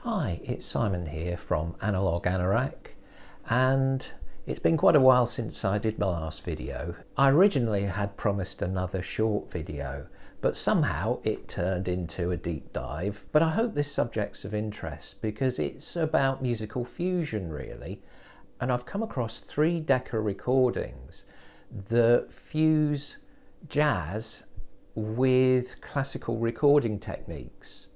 Hi, it's Simon here from Analog Anorak, and it's been quite a while since I did my last video. I originally had promised another short video, but somehow it turned into a deep dive. But I hope this subject's of interest because it's about musical fusion really, and I've come across 3 Decca recordings that fuse jazz with classical recording techniques.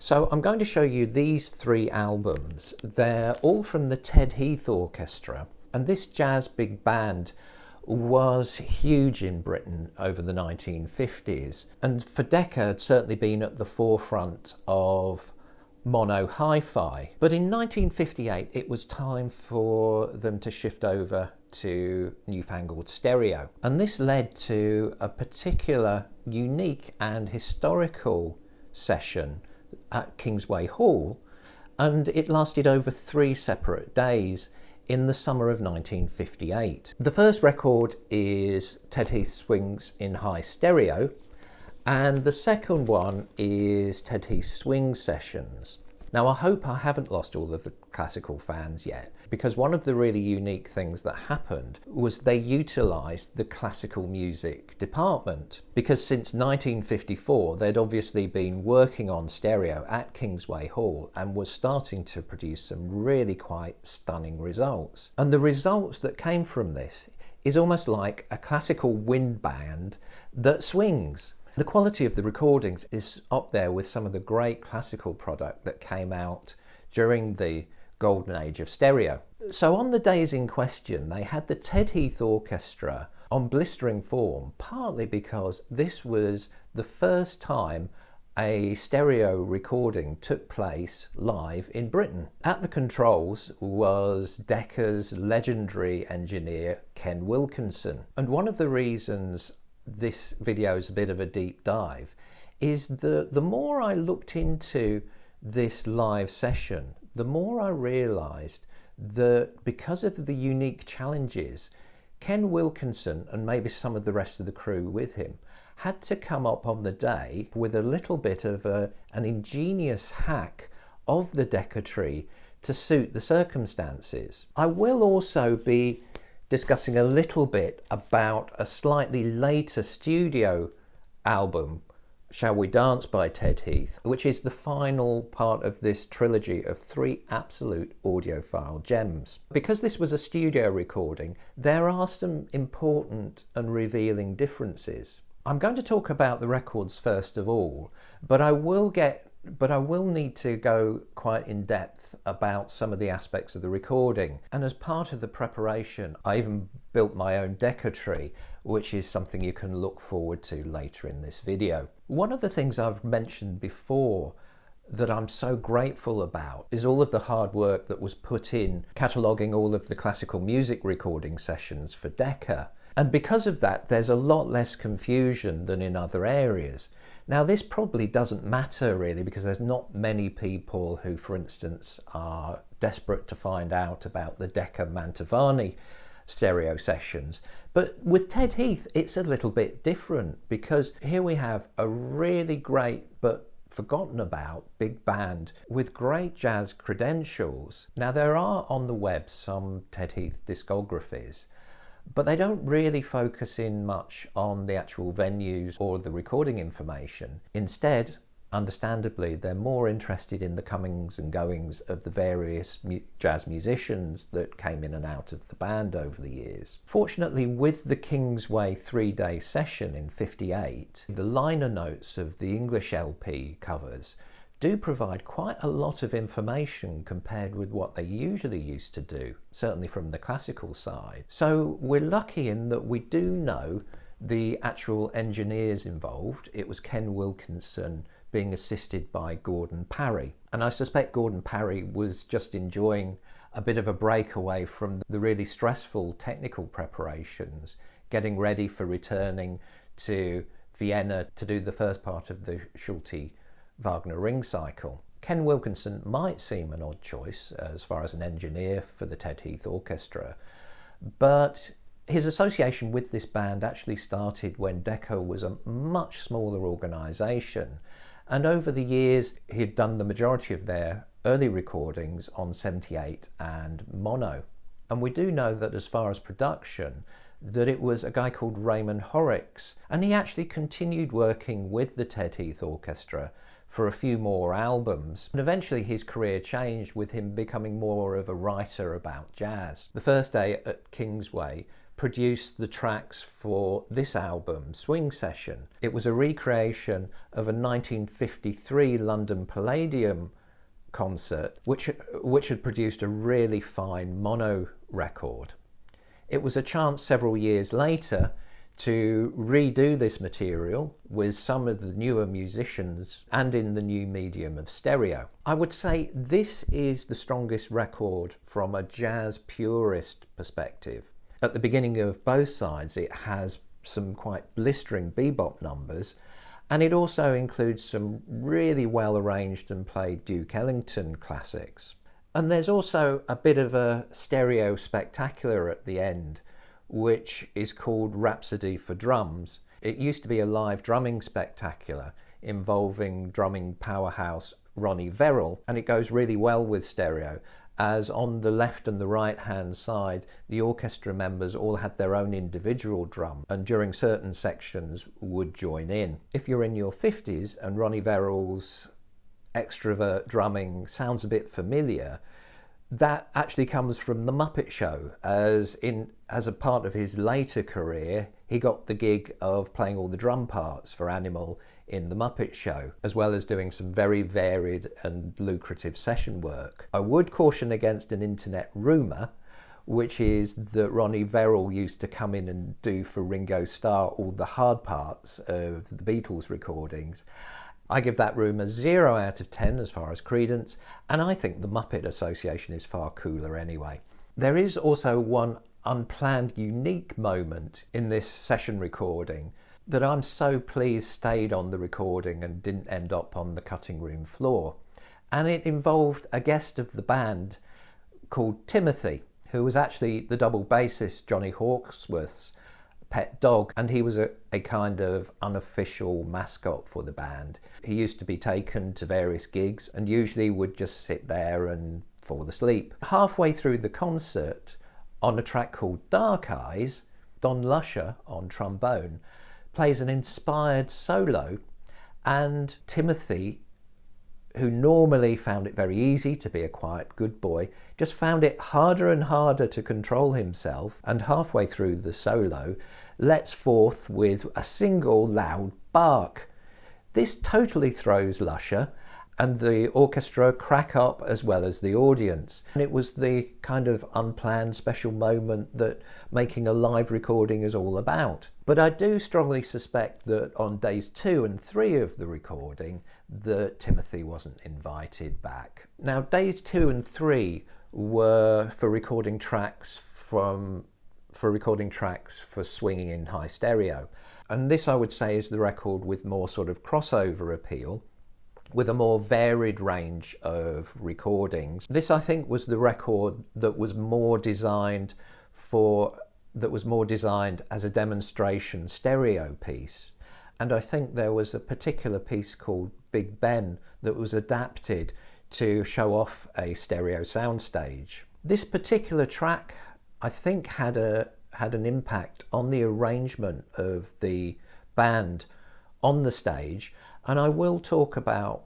So I'm going to show you these 3 albums. They're all from the Ted Heath Orchestra, and this jazz big band was huge in Britain over the 1950s, and for Decca had certainly been at the forefront of mono hi-fi. But in 1958 it was time for them to shift over to newfangled stereo, and this led to a particular unique and historical session at Kingsway Hall, and it lasted over 3 separate days in the summer of 1958. The first record is Ted Heath Swings in High Stereo, and the second one is Ted Heath Swing Sessions. Now I hope I haven't lost all of the classical fans yet, because one of the really unique things that happened was they utilised the classical music department, because since 1954 they'd obviously been working on stereo at Kingsway Hall and was starting to produce some really quite stunning results. And the results that came from this is almost like a classical wind band that swings. The quality of the recordings is up there with some of the great classical product that came out during the golden age of stereo. So on the days in question, they had the Ted Heath Orchestra on blistering form, partly because this was the first time a stereo recording took place live in Britain. At the controls was Decca's legendary engineer Ken Wilkinson, and one of the reasons this video is a bit of a deep dive is the more I looked into this live session, the more I realised that because of the unique challenges, Ken Wilkinson and maybe some of the rest of the crew with him had to come up on the day with a little bit of an ingenious hack of the Decca tree to suit the circumstances. I will also be discussing a little bit about a slightly later studio album, Shall We Dance by Ted Heath, which is the final part of this trilogy of 3 absolute audiophile gems. Because this was a studio recording, there are some important and revealing differences. I'm going to talk about the records first of all, but I will need to go quite in depth about some of the aspects of the recording. And as part of the preparation, I even built my own Decca tree, which is something you can look forward to later in this video. One of the things I've mentioned before that I'm so grateful about is all of the hard work that was put in cataloguing all of the classical music recording sessions for Decca. And because of that, there's a lot less confusion than in other areas. Now this probably doesn't matter really, because there's not many people who, for instance, are desperate to find out about the Decca Mantovani stereo sessions. But with Ted Heath, it's a little bit different, because here we have a really great but forgotten about big band with great jazz credentials. Now there are on the web some Ted Heath discographies, but they don't really focus in much on the actual venues or the recording information. Instead, understandably, they're more interested in the comings and goings of the various jazz musicians that came in and out of the band over the years. Fortunately, with the Kingsway 3-day session in '58, the liner notes of the English LP covers do provide quite a lot of information compared with what they usually used to do, certainly from the classical side. So we're lucky in that we do know the actual engineers involved. It was Ken Wilkinson being assisted by Gordon Parry. And I suspect Gordon Parry was just enjoying a bit of a break away from the really stressful technical preparations, getting ready for returning to Vienna to do the first part of the Schulte Wagner Ring Cycle. Ken Wilkinson might seem an odd choice as far as an engineer for the Ted Heath Orchestra, but his association with this band actually started when Decca was a much smaller organisation, and over the years he'd done the majority of their early recordings on 78 and mono. And we do know that as far as production, that it was a guy called Raymond Horrocks, and he actually continued working with the Ted Heath Orchestra for a few more albums. And eventually his career changed, with him becoming more of a writer about jazz. The first day at Kingsway produced the tracks for this album, Swing Session. It was a recreation of a 1953 London Palladium concert, which had produced a really fine mono record. It was a chance several years later to redo this material with some of the newer musicians and in the new medium of stereo. I would say this is the strongest record from a jazz purist perspective. At the beginning of both sides, it has some quite blistering bebop numbers, and it also includes some really well arranged and played Duke Ellington classics. And there's also a bit of a stereo spectacular at the end, which is called Rhapsody for Drums. It used to be a live drumming spectacular involving drumming powerhouse Ronnie Verrill, and it goes really well with stereo, as on the left and the right hand side the orchestra members all had their own individual drum, and during certain sections would join in. If you're in your 50s and Ronnie Verrill's extrovert drumming sounds a bit familiar, that actually comes from The Muppet Show. As a part of his later career, he got the gig of playing all the drum parts for Animal in The Muppet Show, as well as doing some very varied and lucrative session work. I would caution against an internet rumour, which is that Ronnie Verrill used to come in and do for Ringo Starr all the hard parts of the Beatles recordings. I give that rumour 0 out of 10 as far as credence, and I think the Muppet Association is far cooler anyway. There is also one unplanned unique moment in this session recording that I'm so pleased stayed on the recording and didn't end up on the cutting room floor. And it involved a guest of the band called Timothy, who was actually the double bassist Johnny Hawksworth's pet dog, and he was a kind of unofficial mascot for the band. He used to be taken to various gigs and usually would just sit there and fall asleep. Halfway through the concert, on a track called Dark Eyes, Don Lusher on trombone plays an inspired solo, and Timothy, who normally found it very easy to be a quiet good boy, just found it harder and harder to control himself, and halfway through the solo lets forth with a single loud bark. This totally throws Lusher and the orchestra crack up, as well as the audience. And it was the kind of unplanned special moment that making a live recording is all about. But I do strongly suspect that on days 2 and 3 of the recording, that Timothy wasn't invited back. Now, days 2 and 3 were for recording tracks for swinging in high stereo. And this, I would say, is the record with more sort of crossover appeal, with a more varied range of recordings. This, I think, was the record that was more designed as a demonstration stereo piece. And I think there was a particular piece called Big Ben that was adapted to show off a stereo soundstage. This particular track, I think, had an impact on the arrangement of the band on the stage, and I will talk about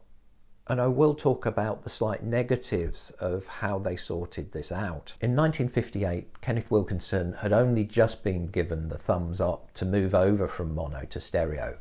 the slight negatives of how they sorted this out. In 1958, Kenneth Wilkinson had only just been given the thumbs up to move over from mono to stereo,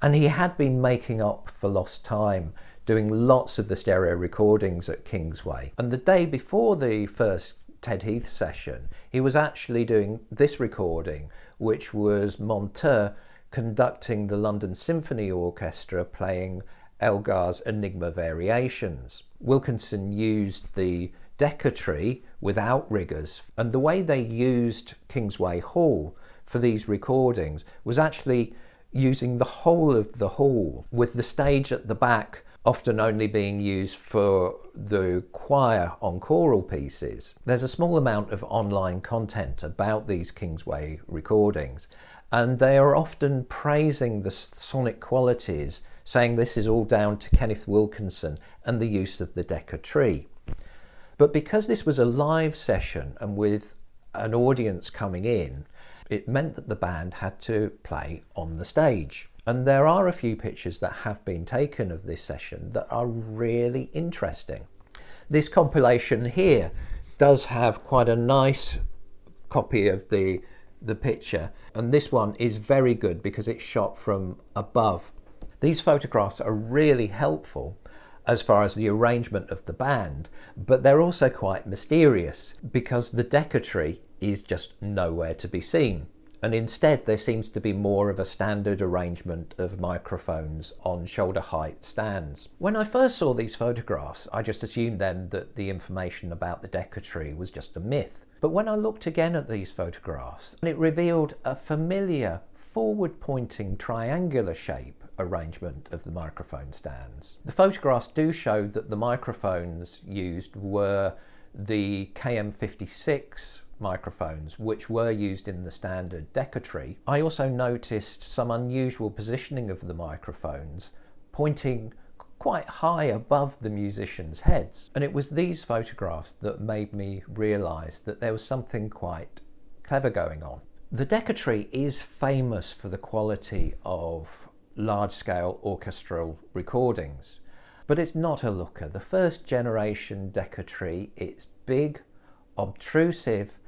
and he had been making up for lost time, doing lots of the stereo recordings at Kingsway. And the day before the first Ted Heath session, he was actually doing this recording, which was Monteur conducting the London Symphony Orchestra playing Elgar's Enigma Variations. Wilkinson used the Decca tree without riggers, and the way they used Kingsway Hall for these recordings was actually using the whole of the hall, with the stage at the back often only being used for the choir on choral pieces. There's a small amount of online content about these Kingsway recordings, and they are often praising the sonic qualities saying this is all down to Kenneth Wilkinson and the use of the Decca tree. But because this was a live session and with an audience coming in, it meant that the band had to play on the stage. And there are a few pictures that have been taken of this session that are really interesting. This compilation here does have quite a nice copy of the picture, and this one is very good because it's shot from above. These photographs are really helpful as far as the arrangement of the band, but they're also quite mysterious because the Decca tree is just nowhere to be seen. And instead there seems to be more of a standard arrangement of microphones on shoulder height stands. When I first saw these photographs, I just assumed then that the information about the Decca tree was just a myth. But when I looked again at these photographs, it revealed a familiar forward-pointing triangular shape arrangement of the microphone stands. The photographs do show that the microphones used were the KM56 microphones, which were used in the standard Decca tree. I also noticed some unusual positioning of the microphones, pointing quite high above the musicians' heads. And it was these photographs that made me realise that there was something quite clever going on. The Decca tree is famous for the quality of large-scale orchestral recordings, but it's not a looker. The first generation Decca tree, it's big, obtrusive,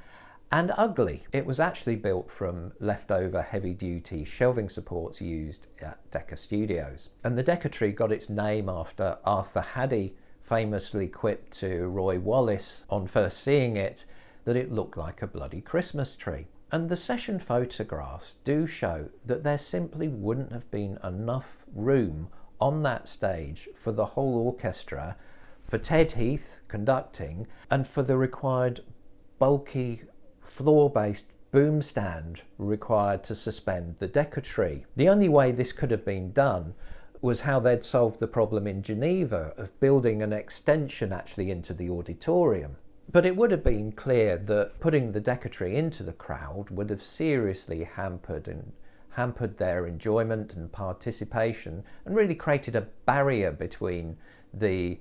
and ugly. It was actually built from leftover heavy-duty shelving supports used at Decca Studios. And the Decca tree got its name after Arthur Haddy famously quipped to Roy Wallace on first seeing it that it looked like a bloody Christmas tree. And the session photographs do show that there simply wouldn't have been enough room on that stage for the whole orchestra, for Ted Heath conducting, and for the required bulky floor-based boom stand required to suspend the Decca tree. The only way this could have been done was how they'd solved the problem in Geneva of building an extension actually into the auditorium. But it would have been clear that putting the Decca tree into the crowd would have seriously hampered their enjoyment and participation, and really created a barrier between the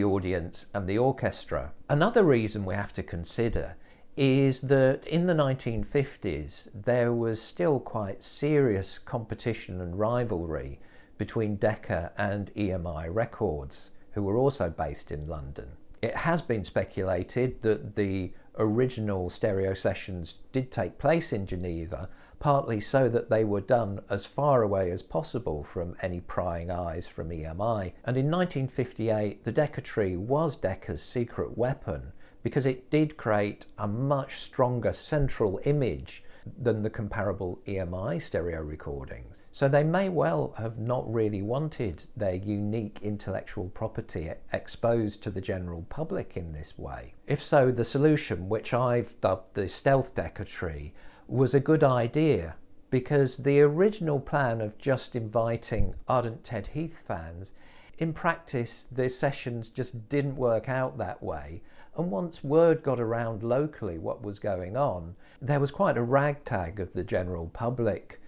audience and the orchestra. Another reason we have to consider is that in the 1950s there was still quite serious competition and rivalry between Decca and EMI Records, who were also based in London. It has been speculated that the original stereo sessions did take place in Geneva, partly so that they were done as far away as possible from any prying eyes from EMI. And in 1958 the Decca tree was Decca's secret weapon, because it did create a much stronger central image than the comparable EMI stereo recordings. So they may well have not really wanted their unique intellectual property exposed to the general public in this way. If so, the solution, which I've dubbed the stealth Decca tree, was a good idea, because the original plan of just inviting ardent Ted Heath fans, in practice the sessions just didn't work out that way. And once word got around locally what was going on, there was quite a ragtag of the general public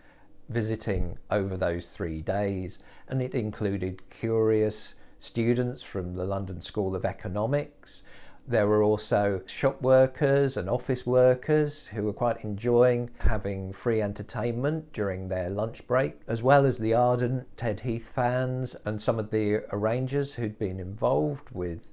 visiting over those 3 days, and it included curious students from the London School of Economics. There were also shop workers and office workers who were quite enjoying having free entertainment during their lunch break, as well as the ardent Ted Heath fans and some of the arrangers who'd been involved with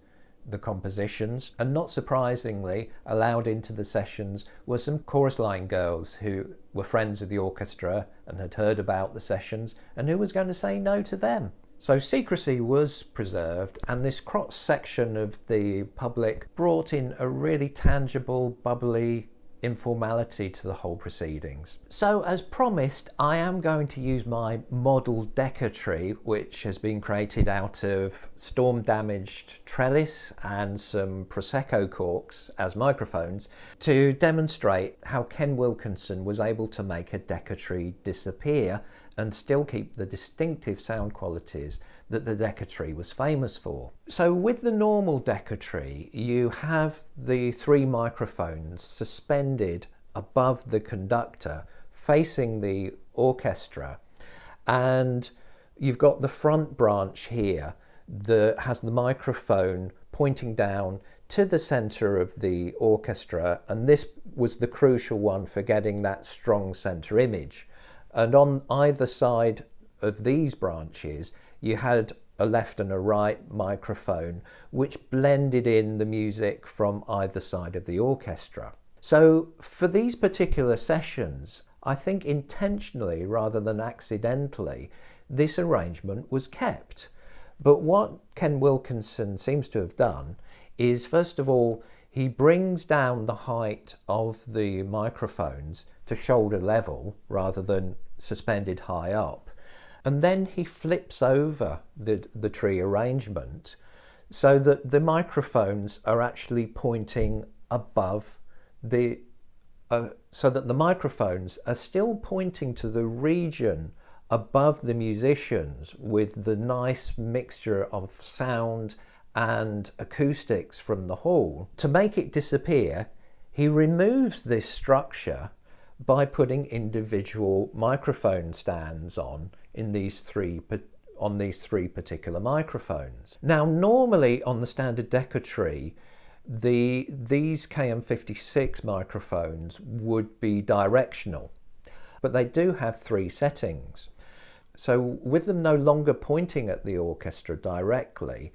the compositions. And not surprisingly, allowed into the sessions were some chorus line girls who were friends of the orchestra and had heard about the sessions, and who was going to say no to them? So secrecy was preserved, and this cross section of the public brought in a really tangible, bubbly informality to the whole proceedings. So as promised, I am going to use my model Decca tree, which has been created out of storm damaged trellis and some Prosecco corks as microphones, to demonstrate how Ken Wilkinson was able to make a Decca tree disappear and still keep the distinctive sound qualities that the Decca tree was famous for. So with the normal Decca tree, you have the 3 microphones suspended above the conductor facing the orchestra, and You've got the front branch here that has the microphone pointing down to the centre of the orchestra, and this was the crucial one for getting that strong centre image. And on either side of these branches you had a left and a right microphone which blended in the music from either side of the orchestra. So for these particular sessions, I think intentionally rather than accidentally, this arrangement was kept. But what Ken Wilkinson seems to have done is, first of all, he brings down the height of the microphones to shoulder level rather than suspended high up. And then he flips over the tree arrangement so that the microphones are actually pointing above so that the microphones are still pointing to the region above the musicians with the nice mixture of sound and acoustics from the hall. To make it disappear, he removes this structure by putting individual microphone stands on these three particular microphones. Now, normally on the standard Decca tree, these KM56 microphones would be directional, but they do have 3 settings. So with them no longer pointing at the orchestra directly,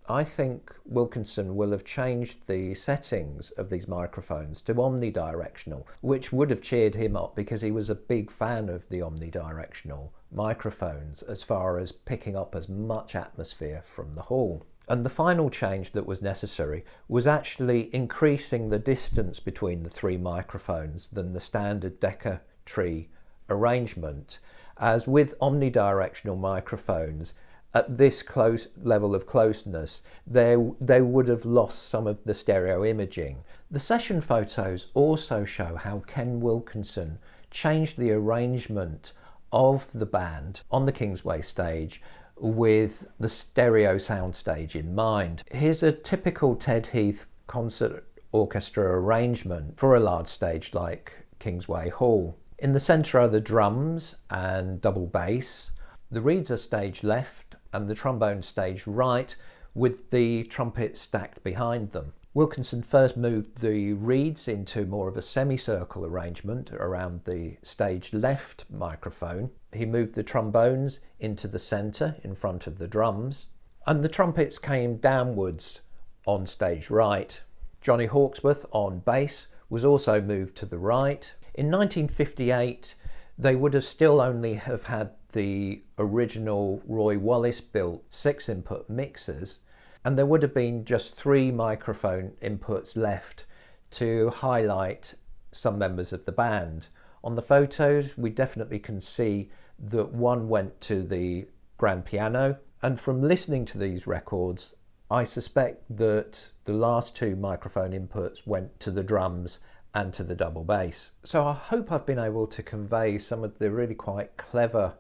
I think Wilkinson will have changed the settings of these microphones to omnidirectional, which would have cheered him up because he was a big fan of the omnidirectional microphones as far as picking up as much atmosphere from the hall. And the final change that was necessary was actually increasing the distance between the 3 microphones than the standard Decca tree arrangement, as with omnidirectional microphones, at this close level of closeness, they would have lost some of the stereo imaging. The session photos also show how Ken Wilkinson changed the arrangement of the band on the Kingsway stage with the stereo soundstage in mind. Here's a typical Ted Heath concert orchestra arrangement for a large stage like Kingsway Hall. In the centre are the drums and double bass. The reeds are stage left and the trombone stage right, with the trumpets stacked behind them. Wilkinson first moved the reeds into more of a semicircle arrangement around the stage left microphone. He moved the trombones into the centre in front of the drums, and the trumpets came downwards on stage right. Johnny Hawksworth on bass was also moved to the right. In 1958, they would have still only have had the original Roy Wallace built 6-input mixers, and there would have been just 3 microphone inputs left to highlight some members of the band. On the photos, we definitely can see that one went to the grand piano, and from listening to these records, I suspect that the last 2 microphone inputs went to the drums and to the double bass. So I hope I've been able to convey some of the really quite clever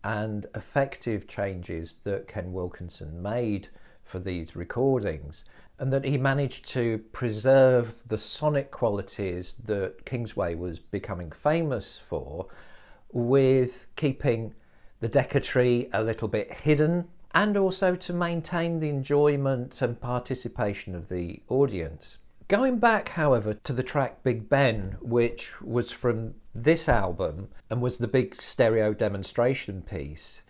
and effective changes that Ken Wilkinson made for these recordings, and that he managed to preserve the sonic qualities that Kingsway was becoming famous for, with keeping the Decca tree a little bit hidden, and also to maintain the enjoyment and participation of the audience. Going back, however, to the track Big Ben, which was from this album and was the big stereo demonstration piece,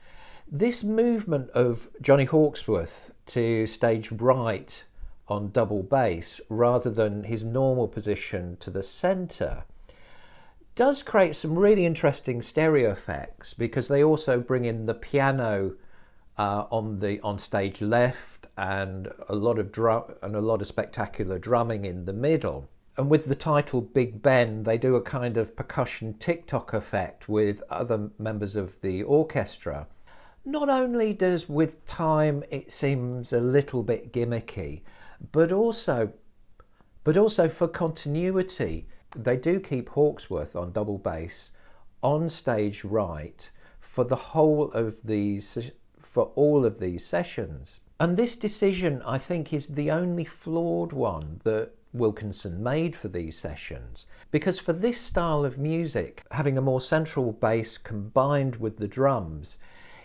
this movement of Johnny Hawksworth to stage right on double bass rather than his normal position to the centre does create some really interesting stereo effects, because they also bring in the piano on stage left and a lot of spectacular drumming in the middle. And with the title Big Ben, they do a kind of percussion TikTok effect with other members of the orchestra. Not only does with time it seems a little bit gimmicky, but also for continuity, they do keep Hawksworth on double bass on stage right for all of these sessions. And this decision, I think, is the only flawed one that Wilkinson made for these sessions, because for this style of music, having a more central bass combined with the drums,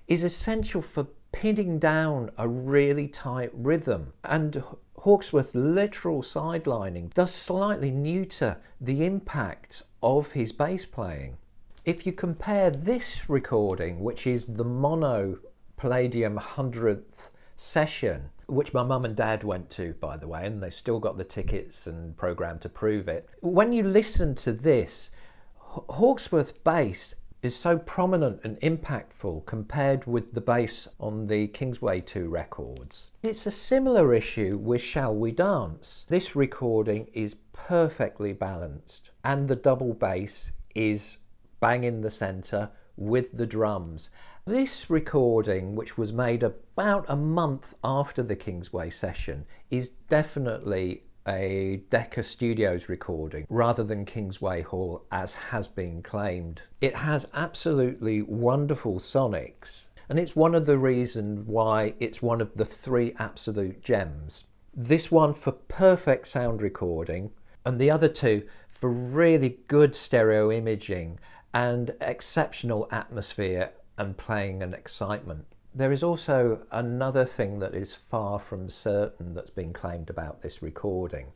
is essential for pinning down a really tight rhythm, and Hawksworth's literal sidelining does slightly neuter the impact of his bass playing. If you compare this recording, which is the mono Palladium 100th session, which my mum and dad went to, by the way, and they've still got the tickets and programme to prove it. When you listen to this, Hawksworth's bass is so prominent and impactful compared with the bass on the Kingsway 2 records. It's a similar issue with Shall We Dance. This recording is perfectly balanced, and the double bass is bang in the centre with the drums. This recording, which was made about a month after the Kingsway session, is definitely a Decca Studios recording rather than Kingsway Hall, as has been claimed. It has absolutely wonderful sonics, and it's one of the reasons why it's one of the 3 absolute gems. This one for perfect sound recording, and the other 2 for really good stereo imaging and exceptional atmosphere and playing and excitement. There is also another thing that is far from certain that's been claimed about this recording,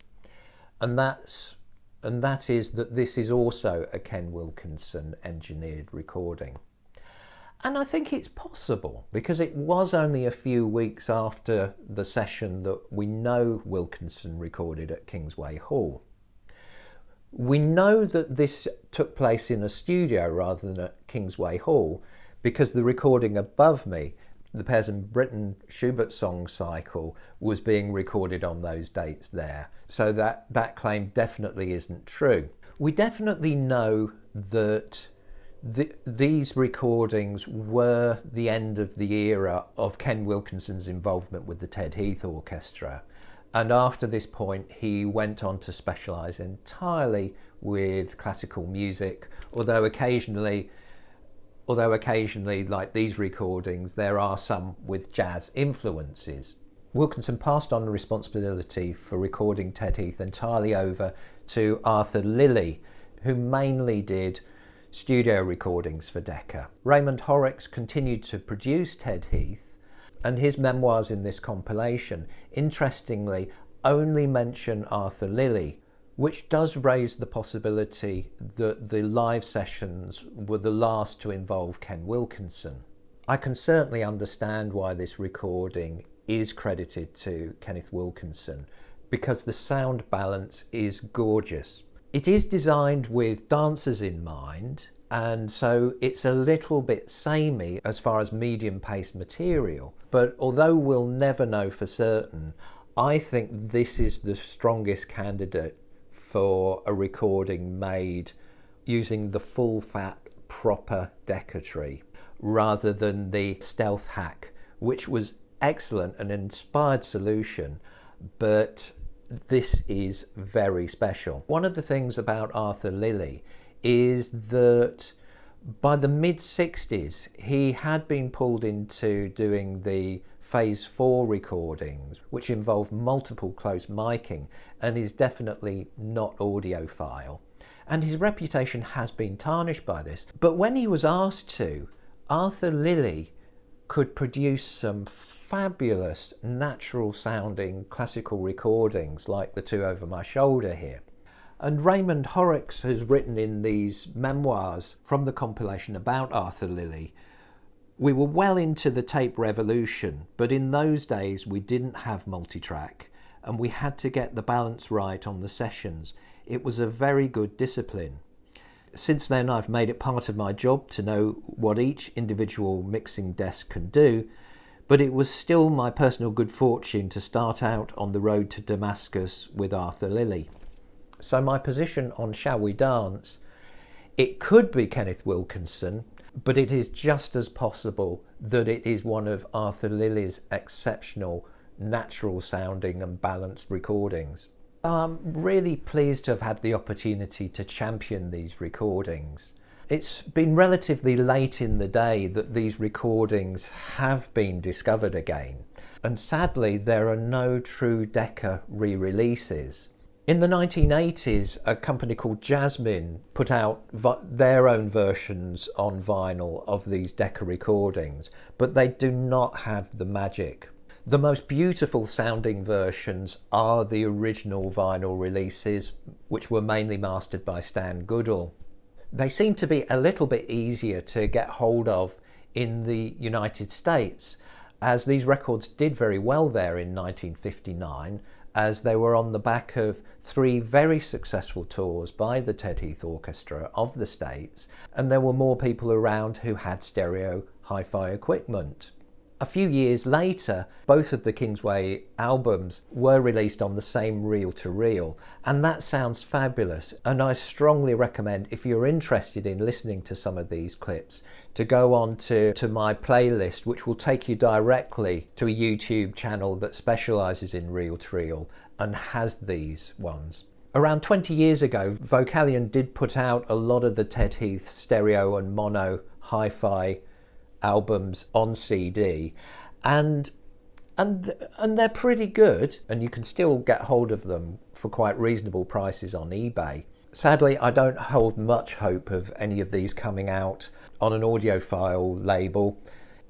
and that is that this is also a Ken Wilkinson engineered recording. And I think it's possible, because it was only a few weeks after the session that we know Wilkinson recorded at Kingsway Hall. We know that this took place in a studio rather than at Kingsway Hall, because the recording above me, the Pears and Britton Schubert song cycle, was being recorded on those dates there. So that claim definitely isn't true. We definitely know that these recordings were the end of the era of Ken Wilkinson's involvement with the Ted Heath Orchestra. And after this point, he went on to specialise entirely with classical music, although occasionally, like these recordings, there are some with jazz influences. Wilkinson passed on the responsibility for recording Ted Heath entirely over to Arthur Lilley, who mainly did studio recordings for Decca. Raymond Horrocks continued to produce Ted Heath, and his memoirs in this compilation, interestingly, only mention Arthur Lilley, which does raise the possibility that the live sessions were the last to involve Ken Wilkinson. I can certainly understand why this recording is credited to Kenneth Wilkinson, because the sound balance is gorgeous. It is designed with dancers in mind, and so it's a little bit samey as far as medium-paced material. But although we'll never know for certain, I think this is the strongest candidate for a recording made using the full-fat, proper Decca tree, rather than the stealth hack, which was excellent, an inspired solution, but this is very special. One of the things about Arthur Lilley is that by the mid-60s he had been pulled into doing the Phase 4 recordings, which involve multiple close miking and is definitely not audiophile. And his reputation has been tarnished by this. But when he was asked to, Arthur Lilley could produce some fabulous natural sounding classical recordings like the 2 over my shoulder here. And Raymond Horrocks has written in these memoirs from the compilation about Arthur Lilley, "We were well into the tape revolution, but in those days we didn't have multitrack, and we had to get the balance right on the sessions. It was a very good discipline. Since then I've made it part of my job to know what each individual mixing desk can do, but it was still my personal good fortune to start out on the road to Damascus with Arthur Lilley." So my position on Shall We Dance, it could be Kenneth Wilkinson, but it is just as possible that it is one of Arthur Lilley's exceptional natural sounding and balanced recordings. I'm really pleased to have had the opportunity to champion these recordings. It's been relatively late in the day that these recordings have been discovered again, and sadly there are no true Decca re-releases. In the 1980s, a company called Jasmine put out their own versions on vinyl of these Decca recordings, but they do not have the magic. The most beautiful sounding versions are the original vinyl releases, which were mainly mastered by Stan Goodall. They seem to be a little bit easier to get hold of in the United States, as these records did very well there in 1959, as they were on the back of 3 very successful tours by the Ted Heath Orchestra of the States, and there were more people around who had stereo hi-fi equipment. A few years later, both of the Kingsway albums were released on the same reel-to-reel, and that sounds fabulous, and I strongly recommend, if you're interested in listening to some of these clips, to go on to my playlist, which will take you directly to a YouTube channel that specialises in reel-to-reel and has these ones. Around 20 years ago, Vocalion did put out a lot of the Ted Heath stereo and mono hi-fi albums on CD, and they're pretty good, and you can still get hold of them for quite reasonable prices on eBay. Sadly, I don't hold much hope of any of these coming out on an audiophile label,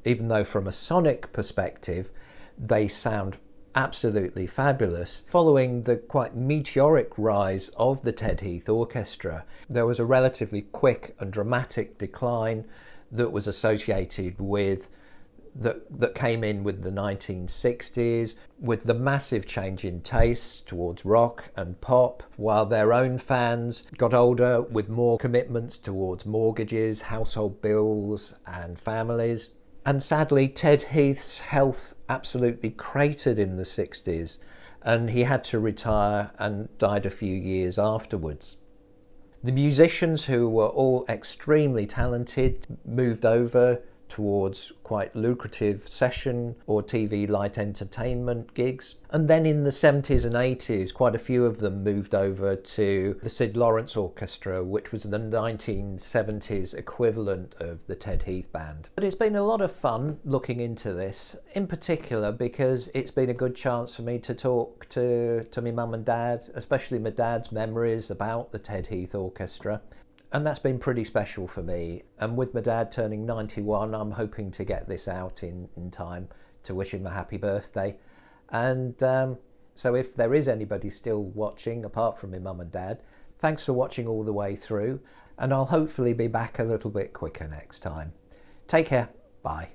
even though from a sonic perspective they sound absolutely fabulous. Following the quite meteoric rise of the Ted Heath Orchestra, there was a relatively quick and dramatic decline that was associated with that came in with the 1960s, with the massive change in tastes towards rock and pop, while their own fans got older with more commitments towards mortgages, household bills and families. And sadly, Ted Heath's health absolutely cratered in the 60s, and he had to retire and died a few years afterwards. The musicians, who were all extremely talented, moved over towards quite lucrative session or TV light entertainment gigs. And then in the 70s and 80s, quite a few of them moved over to the Sid Lawrence Orchestra, which was the 1970s equivalent of the Ted Heath Band. But it's been a lot of fun looking into this, in particular because it's been a good chance for me to talk to my mum and dad, especially my dad's memories about the Ted Heath Orchestra. And that's been pretty special for me. And with my dad turning 91, I'm hoping to get this out in time to wish him a happy birthday. And so if there is anybody still watching, apart from my mum and dad, thanks for watching all the way through. And I'll hopefully be back a little bit quicker next time. Take care. Bye.